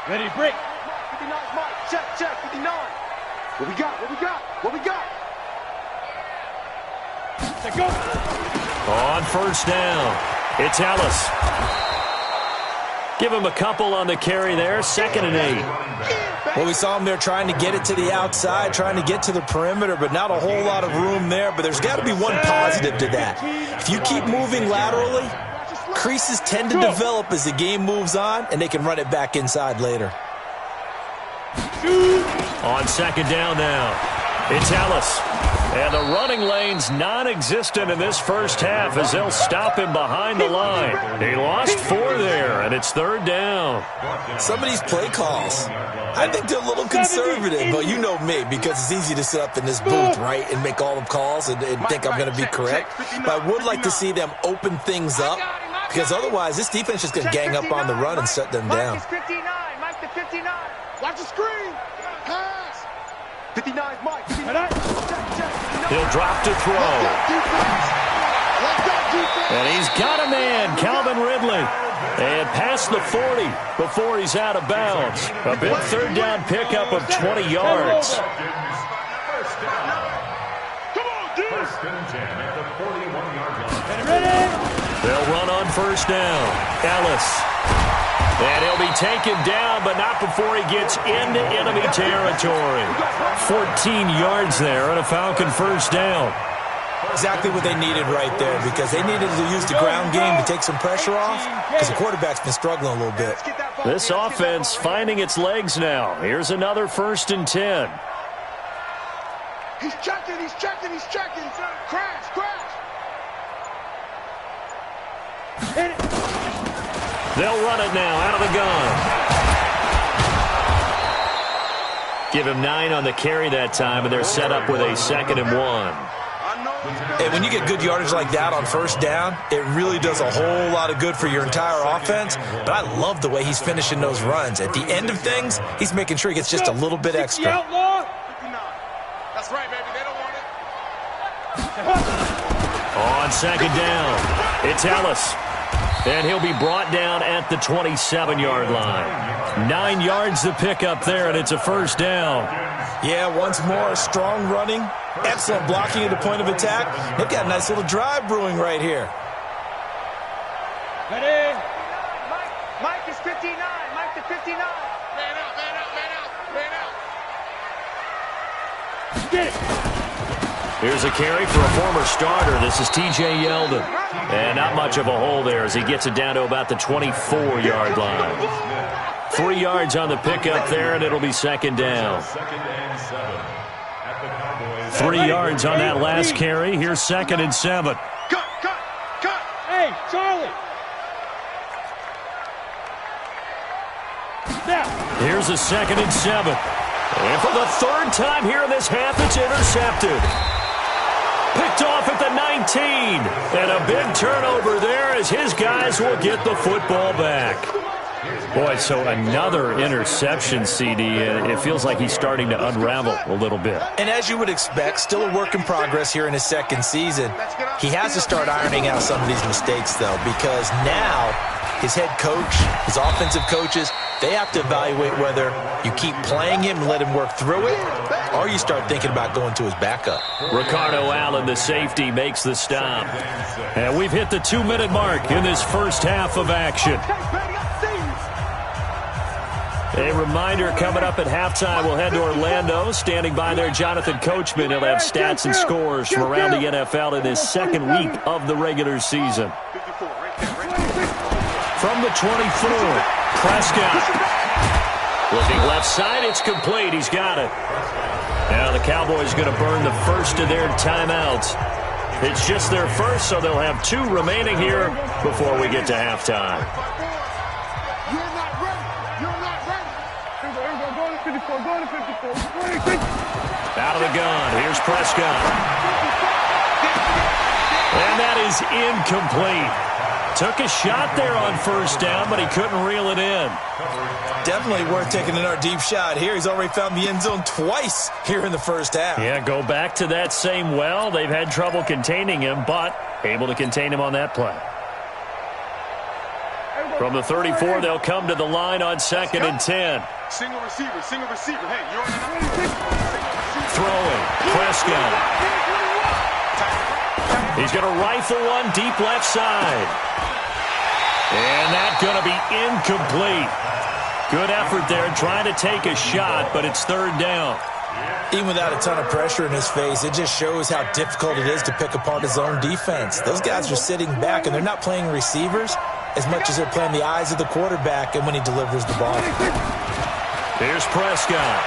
Ready, break. 59, Mike. Check, 59. What we got? Let's go. On first down, it's Ellis. Give him a couple on the carry there, 2nd and 8. Well, we saw him there trying to get it to the outside, trying to get to the perimeter, but not a whole lot of room there. But there's got to be one positive to that. If you keep moving laterally, creases tend to develop as the game moves on, and they can run it back inside later. On 2nd down now, it's Ellis. And the running lane's non-existent in this first half as they'll stop him behind the line. He lost 4 there, and it's 3rd down. Some of these play calls, I think they're a little conservative, but you know me, because it's easy to sit up in this booth, right, and make all the calls and think I'm going to be correct. But I would like to see them open things up, because otherwise this defense is going to gang up on the run and shut them down. Mike is 59. Mike to 59. Watch the screen. Pass. 59, Mike. He'll drop to throw. And he's got a man, Calvin Ridley. And past the 40 before he's out of bounds. A big 3rd down pickup of 20 yards. They'll run on first down. Ellis. And he'll be taken down, but not before he gets into enemy territory. 14 yards there and a Falcon first down. Exactly what they needed right there, because they needed to use the ground game to take some pressure off, because the quarterback's been struggling a little bit. This offense finding its legs now. Here's another 1st and 10. He's checking. Crash. Hit it. They'll run it now out of the gun. Give him 9 on the carry that time, and they're set up with a 2nd and 1. And when you get good yardage like that on first down, it really does a whole lot of good for your entire offense. But I love the way he's finishing those runs. At the end of things, he's making sure he gets just a little bit extra. That's right, baby. They don't want it. On 2nd down, it's Ellis. And he'll be brought down at the 27-yard line. 9 yards to pick up there, and it's a first down. Yeah, once more, strong running, excellent blocking at the point of attack. They've got a nice little drive brewing right here. Ready. Mike is 59. Mike to 59. Man out. Get it. Here's a carry for a former starter. This is T.J. Yeldon. And not much of a hole there as he gets it down to about the 24-yard line. 3 yards on the pickup there, and it'll be 2nd down. 3 yards on that last carry. Here's 2nd and 7. Cut. Hey, Charlie. Now. Here's a 2nd and 7. And for the 3rd time here in this half, it's intercepted. Picked off at the 19. And a big turnover there as his guys will get the football back. Boy, so another interception, CD. It feels like he's starting to unravel a little bit. And as you would expect, still a work in progress here in his 2nd season. He has to start ironing out some of these mistakes, though, because now his head coach, his offensive coaches, they have to evaluate whether you keep playing him and let him work through it, or you start thinking about going to his backup. Ricardo Allen, the safety, makes the stop. And we've hit the 2-minute mark in this first half of action. A reminder, coming up at halftime, we'll head to Orlando. Standing by there, Jonathan Coachman. He'll have stats and scores from around the NFL in this 2nd week of the regular season. From the 24, Prescott. Looking left side, it's complete. He's got it. Now the Cowboys going to burn the first of their timeouts. It's just their first, so they'll have 2 remaining here before we get to halftime. Out of the gun, here's Prescott. And that is incomplete. Took a shot there on first down, but he couldn't reel it in. Definitely worth taking another deep shot here. He's already found the end zone twice here in the first half. Yeah, go back to that same well. They've had trouble containing him, but able to contain him on that play. From the 34, they'll come to the line on 2nd and 10. Single receiver. Hey, you're on. Throwing. Prescott. He's going to rifle one deep left side. And that's going to be incomplete. Good effort there trying to take a shot, but it's 3rd down. Even without a ton of pressure in his face, it just shows how difficult it is to pick apart his own defense. Those guys are sitting back, and they're not playing receivers as much as they're playing the eyes of the quarterback and when he delivers the ball. Here's Prescott.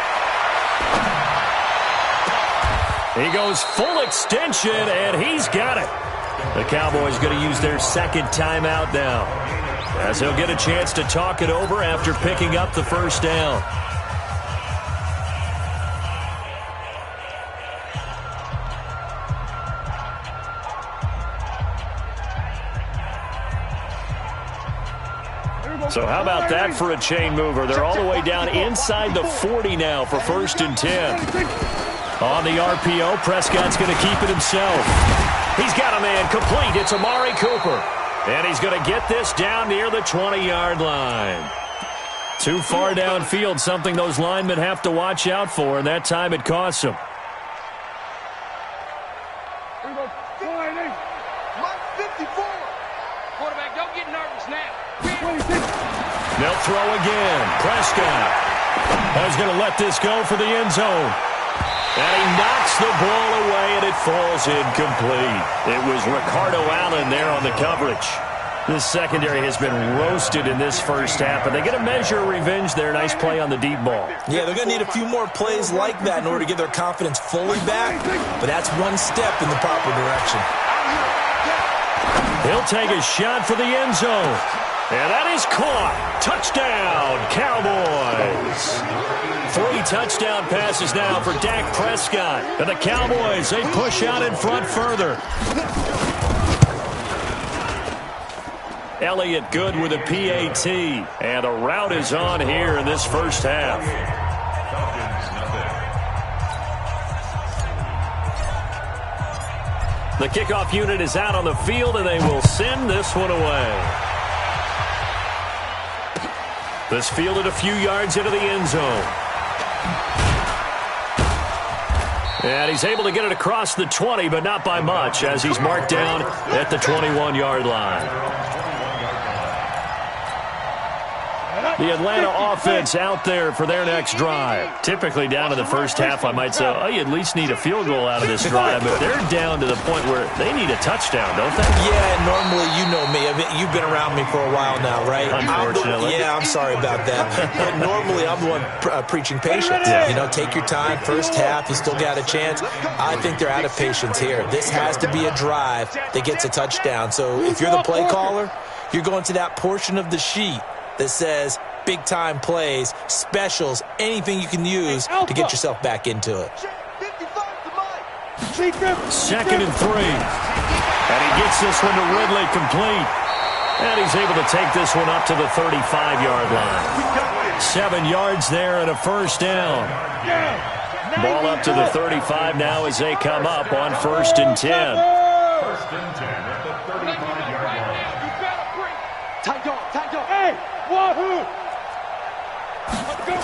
He goes full extension, and he's got it. The Cowboys going to use their 2nd timeout now, as he'll get a chance to talk it over after picking up the 1st down. So how about that for a chain mover? They're all the way down inside the 40 now for 1st and 10. On the RPO, Prescott's going to keep it himself. He's got a man complete. It's Amari Cooper. And he's going to get this down near the 20-yard line. Too far downfield, something those linemen have to watch out for, and that time it costs them. Quarterback, don't get nervous now. They'll throw again. Prescott is going to let this go for the end zone. And he knocks the ball away, and it falls incomplete. It was Ricardo Allen there on the coverage. This secondary has been roasted in this 1st half, but they get a measure of revenge there. Nice play on the deep ball. Yeah, they're going to need a few more plays like that in order to get their confidence fully back, but that's one step in the proper direction. He'll take a shot for the end zone. And that is caught. Touchdown, Cowboys. 3 touchdown passes now for Dak Prescott. And the Cowboys, they push out in front further. Elliott good with a PAT. And a rout is on here in this 1st half. The kickoff unit is out on the field, and they will send this one away. This fielded a few yards into the end zone. And he's able to get it across the 20, but not by much, as he's marked down at the 21-yard line. The Atlanta offense out there for their next drive. Typically down in the 1st half, I might say, oh, you at least need a field goal out of this drive, but they're down to the point where they need a touchdown, don't they? Yeah, normally, you know me. I mean, you've been around me for a while now, right? Unfortunately. I'm sorry about that. But normally, I'm the one preaching patience. Yeah. You know, take your time. 1st half, you still got a chance. I think they're out of patience here. This has to be a drive that gets a touchdown. So if you're the play caller, you're going to that portion of the sheet that says big-time plays, specials, anything you can use to get yourself back into it. 2nd and 3. And he gets this one to Ridley complete. And he's able to take this one up to the 35-yard line. 7 yards there and a 1st down. Ball up to the 35 now as they come up on 1st and 10. 1st and 10 at the 35-yard line. Tight dog. Hey, wahoo! Let's go.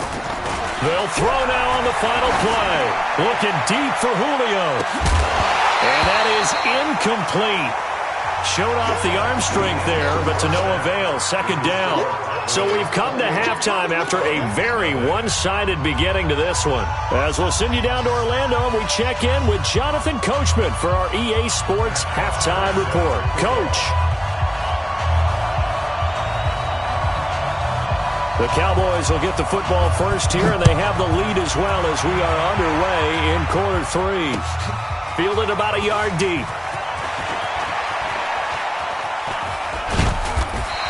They'll throw now on the final play. Looking deep for Julio. And that is incomplete. Showed off the arm strength there, but to no avail. 2nd down. So we've come to halftime after a very one-sided beginning to this one. As we'll send you down to Orlando, and we check in with Jonathan Coachman for our EA Sports Halftime Report. Coach. The Cowboys will get the football first here, and they have the lead as well as we are underway in quarter 3. Fielded about a yard deep.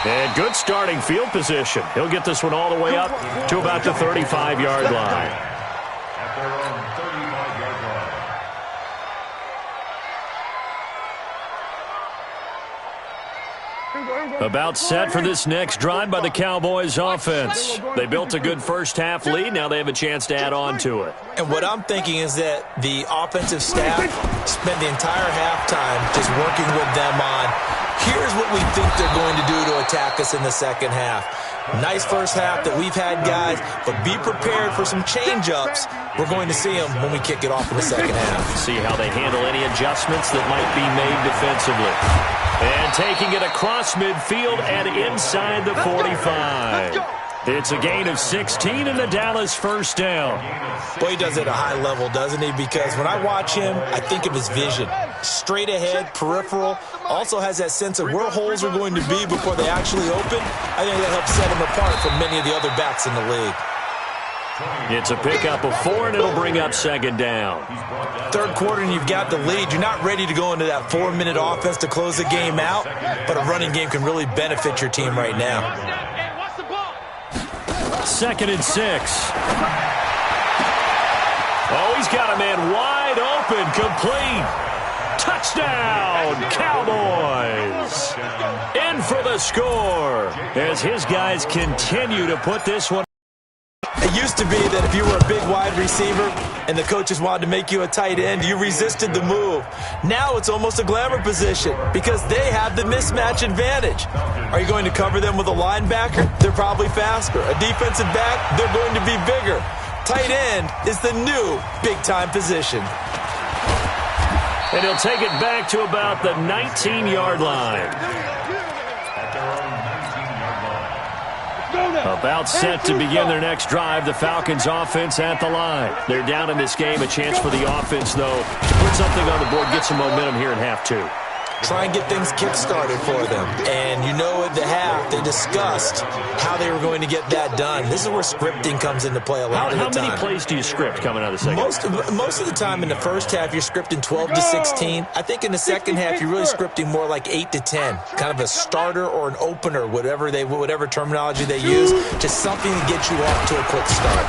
And good starting field position. He'll get this one all the way up to about the 35-yard line. At their own 35-yard line. About set for this next drive by the Cowboys offense. They built a good 1st half lead. Now they have a chance to add on to it. And what I'm thinking is that the offensive staff spent the entire halftime just working with them on, here's what we think they're going to do to attack us in the second half. Nice first half that we've had, guys, but be prepared for some change-ups. We're going to see them when we kick it off in the second half. See how they handle any adjustments that might be made defensively. And taking it across midfield and inside the 45. It's a gain of 16 and the Dallas first down. Boy, he does it at a high level, doesn't he? Because when I watch him, I think of his vision. Straight ahead, peripheral. Also has that sense of where holes are going to be before they actually open. I think that helps set him apart from many of the other backs in the league. It's a pickup of 4, and it'll bring up second down. Third quarter, and you've got the lead. You're not ready to go into that 4-minute offense to close the game out, but a running game can really benefit your team right now. 2nd and 6. Oh, he's got a man wide open, complete. Touchdown, Cowboys. In for the score as his guys continue to put this one. It used to be that if you were a big wide receiver and the coaches wanted to make you a tight end, you resisted the move. Now it's almost a glamour position because they have the mismatch advantage. Are you going to cover them with a linebacker? They're probably faster. A defensive back? They're going to be bigger. Tight end is the new big-time position. And he'll take it back to about the 19-yard line. About set to begin their next drive. The Falcons offense at the line. They're down in this game. A chance for the offense, though, to put something on the board, get some momentum here in half 2. Try and get things kick-started for them. And you know at the half, they discussed how they were going to get that done. This is where scripting comes into play a lot of the time. How many plays do you script coming out of the second half? Most of the time in the first half, you're scripting 12 to 16. I think in the second half, you're really scripting more like 8 to 10. Kind of a starter or an opener, whatever terminology they use. Just something to get you off to a quick start.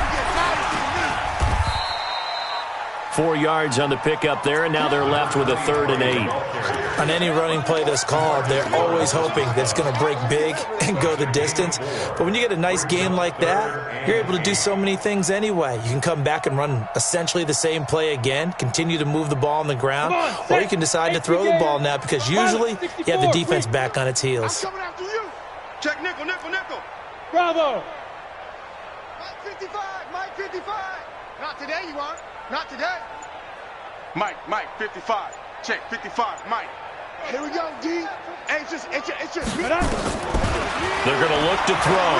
4 yards on the pickup there, and now they're left with a 3rd and 8. On any running play that's called, they're always hoping that it's going to break big and go the distance. But when you get a nice game like that, you're able to do so many things anyway. You can come back and run essentially the same play again, continue to move the ball on the ground, or you can decide to throw the ball now because usually you have the defense back on its heels. I'm coming after you. Check nickel, nickel, nickel. Bravo. Mike 55, Mike 55. Not today, you aren't. Not today. Mike 55. Check 55, Mike. Here we go, D. Hey, it's just. They're going to look to throw.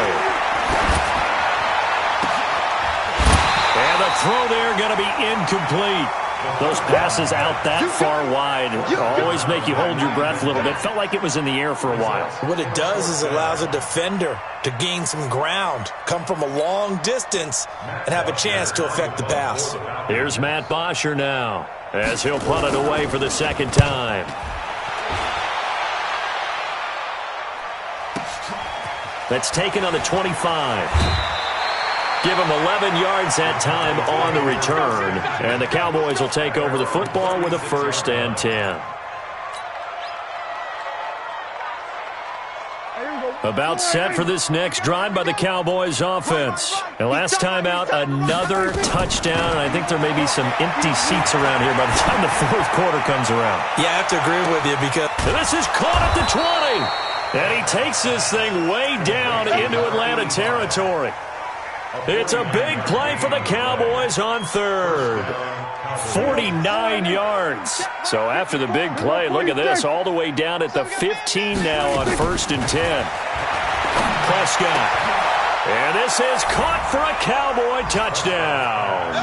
And the throw there going to be incomplete. Those passes out that far wide always make you hold your breath a little bit. Felt like it was in the air for a while. What it does is allows a defender to gain some ground, come from a long distance, and have a chance to affect the pass. Here's Matt Bosher now as he'll punt it away for the second time. That's taken on the 25. Give him 11 yards that time on the return. And the Cowboys will take over the football with a 1st and 10. About set for this next drive by the Cowboys offense. And last time out, another touchdown. And I think there may be some empty seats around here by the time the 4th quarter comes around. Yeah, I have to agree with you because this is caught at the 20. And he takes this thing way down into Atlanta territory. It's a big play for the Cowboys on 3rd. 49 yards. So after the big play, look at this, all the way down at the 15 now on 1st and 10. Prescott. And this is caught for a Cowboy touchdown.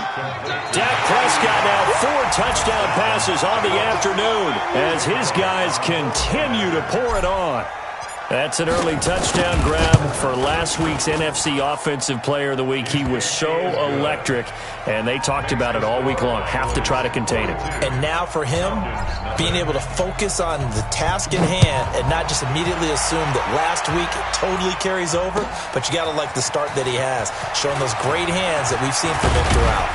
Dak Prescott now 4 touchdown passes on the afternoon as his guys continue to pour it on. That's an early touchdown grab for last week's NFC Offensive Player of the Week. He was so electric, and they talked about it all week long. Have to try to contain him. And now for him, being able to focus on the task in hand and not just immediately assume that last week it totally carries over, but you got to like the start that he has, showing those great hands that we've seen from him throughout.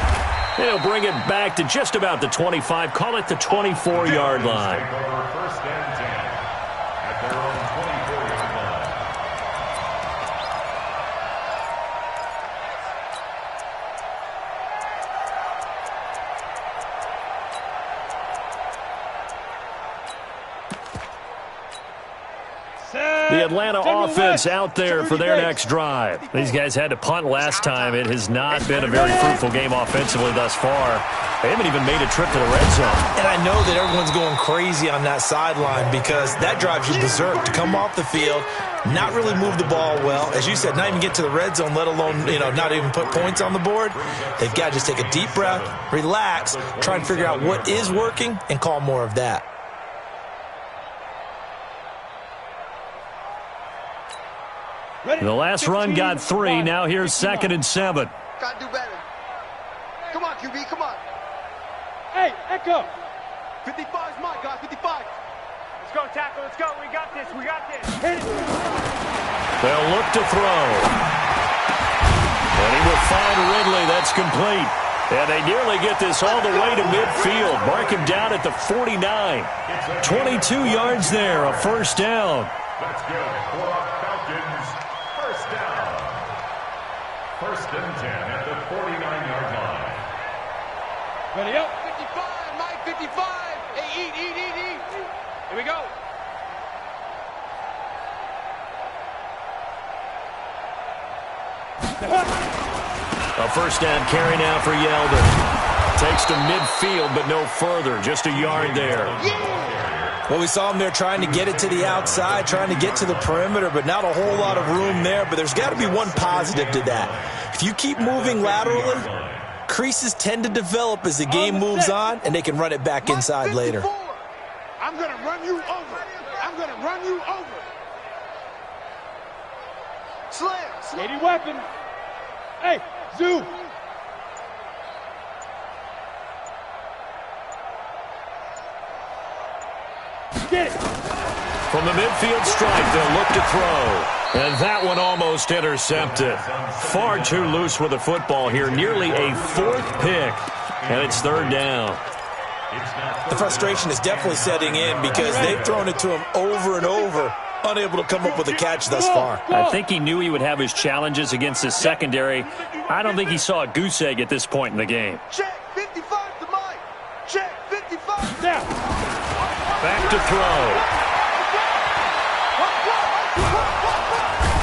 He'll bring it back to just about the 25, call it the 24-yard line. 1st and 10 at their own 24-yard line. Atlanta offense out there for their next drive. These guys had to punt last time. It has not been a very fruitful game offensively thus far. They haven't even made a trip to the red zone. And I know that everyone's going crazy on that sideline because that drives you berserk to come off the field, not really move the ball well. As you said, not even get to the red zone, let alone, not even put points on the board. They've got to just take a deep breath, relax, try and figure out what is working, and call more of that. The last run got 3. Now here's 2nd and 7. Got to do better. Come on, QB, come on. Hey, Echo. 55's mine, guys, 55. Let's go, tackle. Let's go. We got this. We got this. Hit it. They'll look to throw. And he will find Ridley. That's complete. And they nearly get this all the way to midfield. Mark him down at the 49. 22 yards there, a first down. That's good. For Falcons, first down. 1st and 10 at the 49-yard line. Ready up. 55, Mike, 55. Hey, eat. Here we go. A first down carry now for Yeldon. Takes to midfield, but no further. Just a yard there. Well, we saw him there trying to get it to the outside, trying to get to the perimeter, but not a whole lot of room there. But there's got to be one positive to that. If you keep moving laterally, creases tend to develop as the game moves on, and they can run it back inside later. I'm going to run you over. I'm going to run you over. Slam. 80 weapon. Hey, Zoo. Get it. From the midfield stripe, they'll look to throw. And that one almost intercepted. Far too loose with the football here. Nearly a 4th pick. And it's 3rd down. The frustration is definitely setting in because they've thrown it to him over and over, unable to come up with a catch thus far. I think he knew he would have his challenges against his secondary. I don't think he saw a goose egg at this point in the game. Check 55 to Mike. Check 55. Now. Back to throw.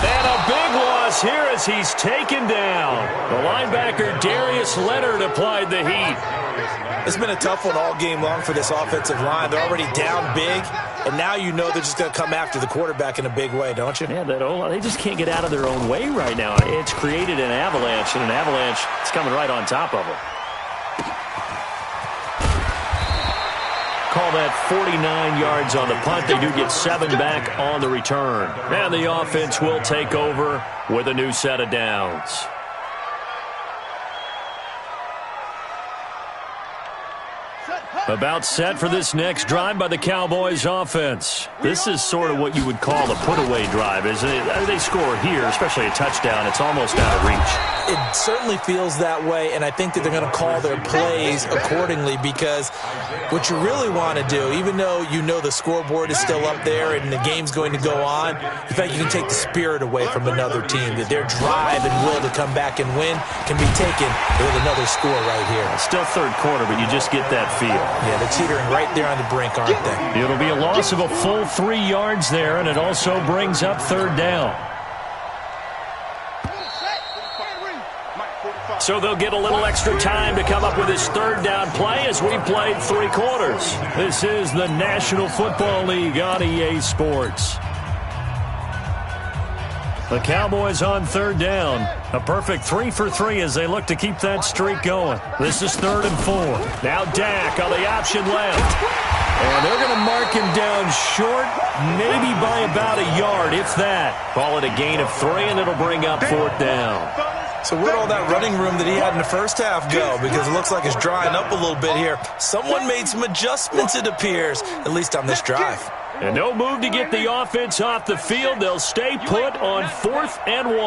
And a big loss here as he's taken down. The linebacker Darius Leonard applied the heat. It's been a tough one all game long for this offensive line. They're already down big, and now you know they're just going to come after the quarterback in a big way, don't you? Yeah, they just can't get out of their own way right now. It's created an avalanche, and an avalanche is coming right on top of them. Call that 49 yards on the punt. They do get 7 back on the return. And the offense will take over with a new set of downs. About set for this next drive by the Cowboys offense. This is sort of what you would call a put-away drive, isn't it? They score here, especially a touchdown. It's almost out of reach. It certainly feels that way, and I think that they're going to call their plays accordingly because what you really want to do, even though you know the scoreboard is still up there and the game's going to go on, in fact, you can take the spirit away from another team, that their drive and will to come back and win can be taken with another score right here. Still 3rd quarter, but you just get that feel. Yeah, they're teetering right there on the brink, aren't they? It'll be a loss of a full 3 yards there, and it also brings up 3rd down. So they'll get a little extra time to come up with his 3rd down play as we've played 3 quarters. This is the National Football League on EA Sports. The Cowboys on 3rd down. A perfect 3 for 3 as they look to keep that streak going. This is 3rd and 4. Now Dak on the option left. And they're going to mark him down short, maybe by about a yard, if that. Call it a gain of 3, and it'll bring up 4th down. So where'd all that running room that he had in the first half go? Because it looks like it's drying up a little bit here. Someone made some adjustments, it appears, at least on this drive. And no move to get the offense off the field. They'll stay put on 4th and 1.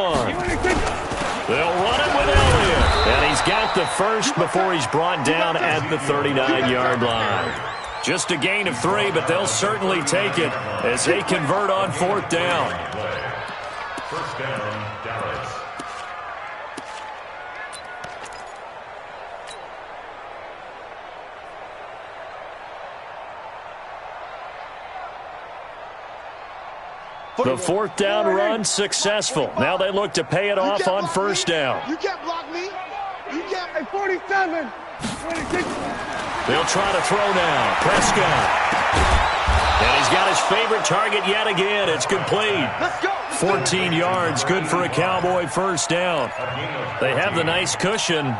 They'll run it with Elliott. And he's got the first before he's brought down at the 39-yard line. Just a gain of 3, but they'll certainly take it as they convert on 4th down. First down, Dallas. The fourth down run successful. Now they look to pay it off on first down. You can't block me. You can't. 47. 26. They'll try to throw now. Prescott. And he's got his favorite target yet again. It's complete. Let's go. 14 yards, good for a Cowboy first down. They have the nice cushion.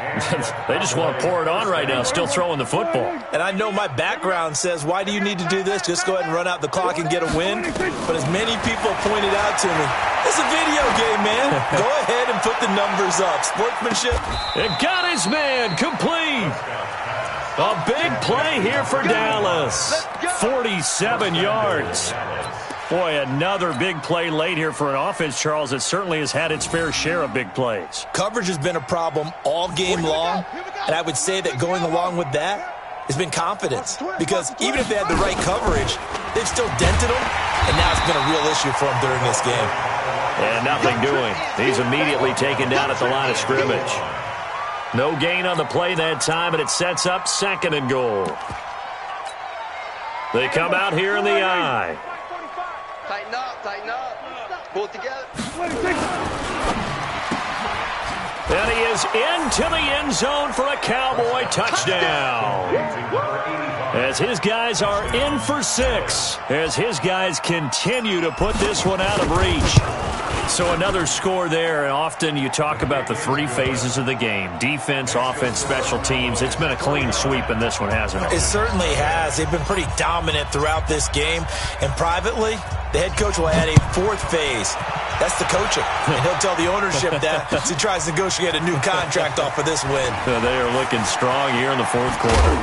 They just want to pour it on right now, still throwing the football. And I know my background says, why do you need to do this? Just go ahead and run out the clock and get a win. But as many people pointed out to me, it's a video game, man. Go ahead and put the numbers up. Sportsmanship. It got his man complete. A big play here for Dallas. 47 yards. Boy, another big play late here for an offense, Charles, that certainly has had its fair share of big plays. Coverage has been a problem all game long, and I would say that going along with that has been confidence. Because even if they had the right coverage, they've still dented them, and now it's been a real issue for them during this game. And nothing doing. He's immediately taken down at the line of scrimmage. No gain on the play that time, and it sets up 2nd and goal. They come out here in the eye. Tighten up, tighten up. Pull it together. And he is into the end zone for a Cowboy touchdown. As his guys are in for 6. As his guys continue to put this one out of reach. So another score there, and often you talk about the 3 phases of the game. Defense, offense, special teams. It's been a clean sweep in this one, hasn't it? It certainly has. They've been pretty dominant throughout this game. And privately, the head coach will add a 4th phase. That's the coaching. And he'll tell the ownership that as he tries to negotiate a new contract off of this win. They are looking strong here in the 4th quarter.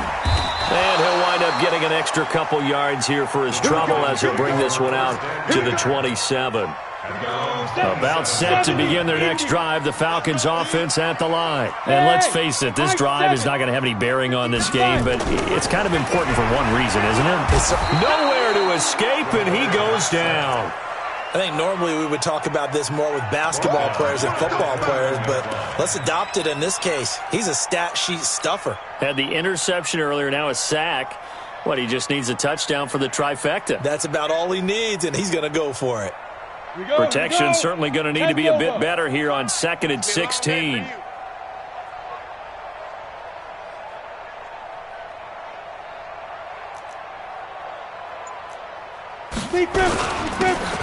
And he'll wind up getting an extra couple yards here for his trouble as he'll bring this one out to the 27. About set to begin their next drive, the Falcons offense at the line. And let's face it, this drive is not going to have any bearing on this game, but it's kind of important for one reason, isn't it? Nowhere to escape, and he goes down. I think normally we would talk about this more with basketball players and football players, but let's adopt it in this case. He's a stat sheet stuffer. Had the interception earlier, now a sack. What, he just needs a touchdown for the trifecta. That's about all he needs, and he's going to go for it. Protection certainly going to need to be a bit better here on 2nd and 16.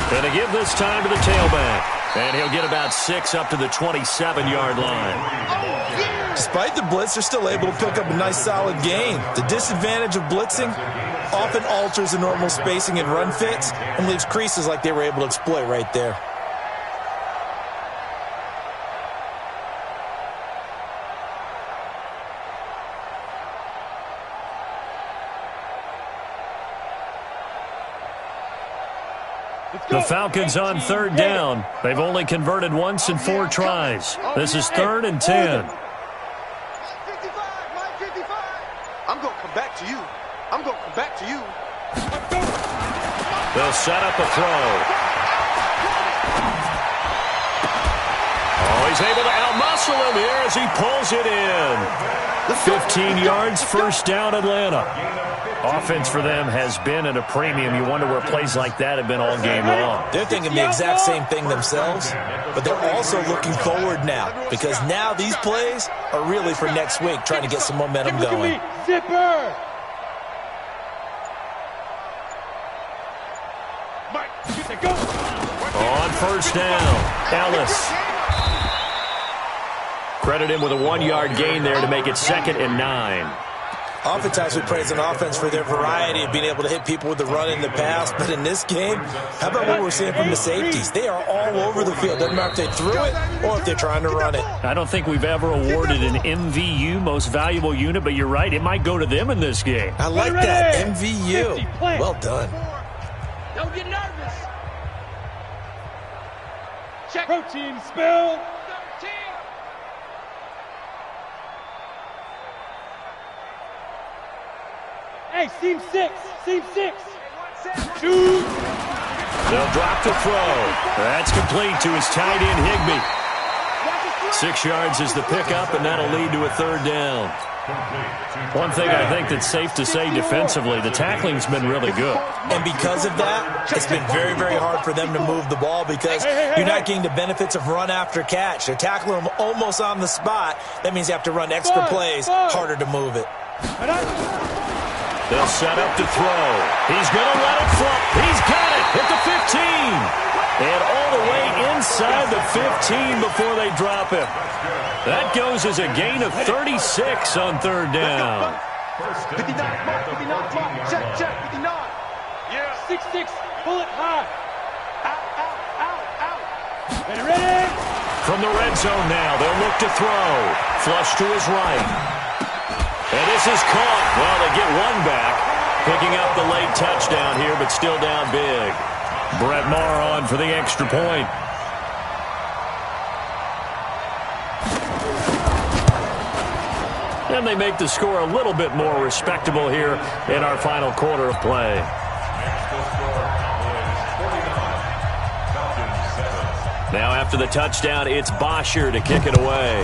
Going to give this time to the tailback. And he'll get about 6 up to the 27-yard line. Despite the blitz, they're still able to pick up a nice solid gain. The disadvantage of blitzing often alters the normal spacing and run fits and leaves creases like they were able to exploit right there. The Falcons on 3rd down. They've only converted once in 4 tries. This is 3rd and 10. I'm going to come back to you. I'm going to come back to you. They'll set up a throw. Oh, he's able to outmuscle him here as he pulls it in. 15 yards, first down, Atlanta. Offense for them has been at a premium. You wonder where plays like that have been all game long. They're thinking the exact same thing themselves, but they're also looking forward now because now these plays are really for next week, trying to get some momentum going. Zipper! On first down, Ellis. Credit him with a 1-yard gain there to make it 2nd and 9. Oftentimes we praise an offense for their variety of being able to hit people with the run in the pass, but in this game, how about what we're seeing from the safeties? They are all over the field. Doesn't matter if they threw it or if they're trying to run it. I don't think we've ever awarded an MVU, most valuable unit, but you're right, it might go to them in this game. I like that, MVU. Well done. Don't get nervous. Check. Protein spill. Hey, seam 6. Shoot. They'll drop the throw. That's complete to his tight end, Higbee. 6 yards is the pickup, and that'll lead to a 3rd down. One thing I think that's safe to say defensively, the tackling's been really good. And because of that, it's been very, very hard for them to move the ball because you're not getting the benefits of run after catch. They're tackling them almost on the spot. That means you have to run extra plays, harder to move it. They'll set up to throw. He's going to let it flop. He's got it at the 15. And all the way inside the 15 before they drop him. That goes as a gain of 36 on third down. 59, check, 59. Yeah. 6-6, pull it high. Out. Ready? From the red zone now, they'll look to throw. Flush to his right. And this is caught. Well, they get one back. Picking up the late touchdown here, but still down big. Brett Maher on for the extra point. And they make the score a little bit more respectable here in our final quarter of play. Now after the touchdown, it's Bosher to kick it away.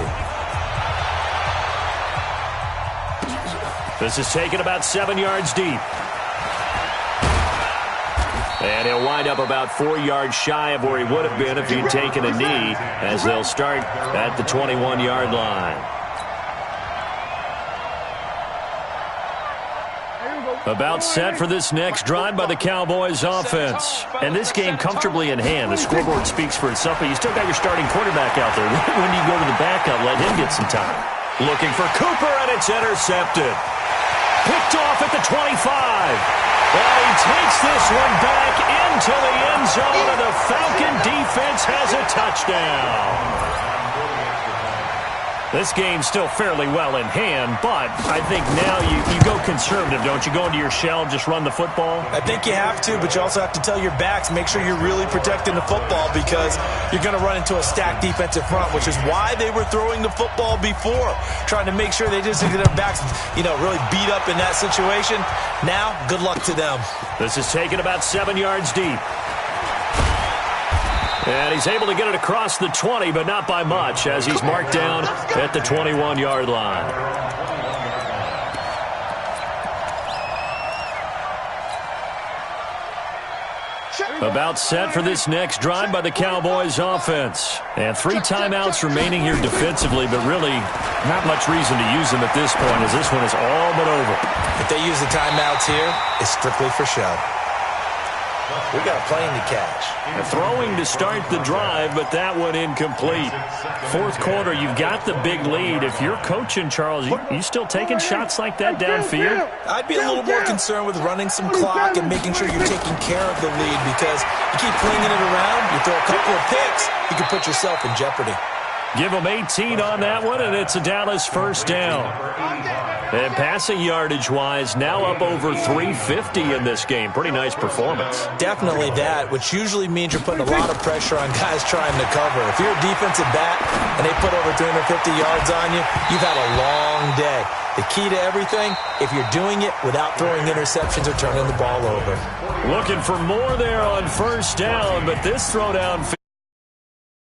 This is taken about 7 yards deep. And he'll wind up about 4 yards shy of where he would have been if he'd taken a knee, as they'll start at the 21-yard line. About set for this next drive by the Cowboys offense. And this game comfortably in hand. The scoreboard speaks for itself, but you still got your starting quarterback out there. When you go to the backup, let him get some time. Looking for Cooper, and it's intercepted. Picked off at the 25. Well, he takes this one back into the end zone, and the Falcon defense has a touchdown. This game's still fairly well in hand, but I think now you go conservative, don't you? Go into your shell and just run the football? I think you have to, but you also have to tell your backs, make sure you're really protecting the football because you're going to run into a stacked defensive front, which is why they were throwing the football before, trying to make sure they just get their backs, really beat up in that situation. Now, good luck to them. This is taken about 7 yards deep. And he's able to get it across the 20, but not by much, as he's marked down at the 21-yard line. About set for this next drive by the Cowboys offense. And 3 timeouts remaining here defensively, but really not much reason to use them at this point, as this one is all but over. If they use the timeouts here, it's strictly for show. We got a plane to catch. A throwing to start the drive, but that one incomplete. Fourth quarter, you've got the big lead. If you're coaching, Charles, you still taking shots like that downfield? I'd be a little more concerned with running some clock and making sure you're taking care of the lead because you keep flinging it around, you throw a couple of picks, you can put yourself in jeopardy. Give them 18 on that one, and it's a Dallas first down. And passing yardage-wise, now up over 350 in this game. Pretty nice performance. Definitely that, which usually means you're putting a lot of pressure on guys trying to cover. If you're a defensive back and they put over 350 yards on you, you've had a long day. The key to everything, if you're doing it without throwing interceptions or turning the ball over. Looking for more there on first down, but this throw down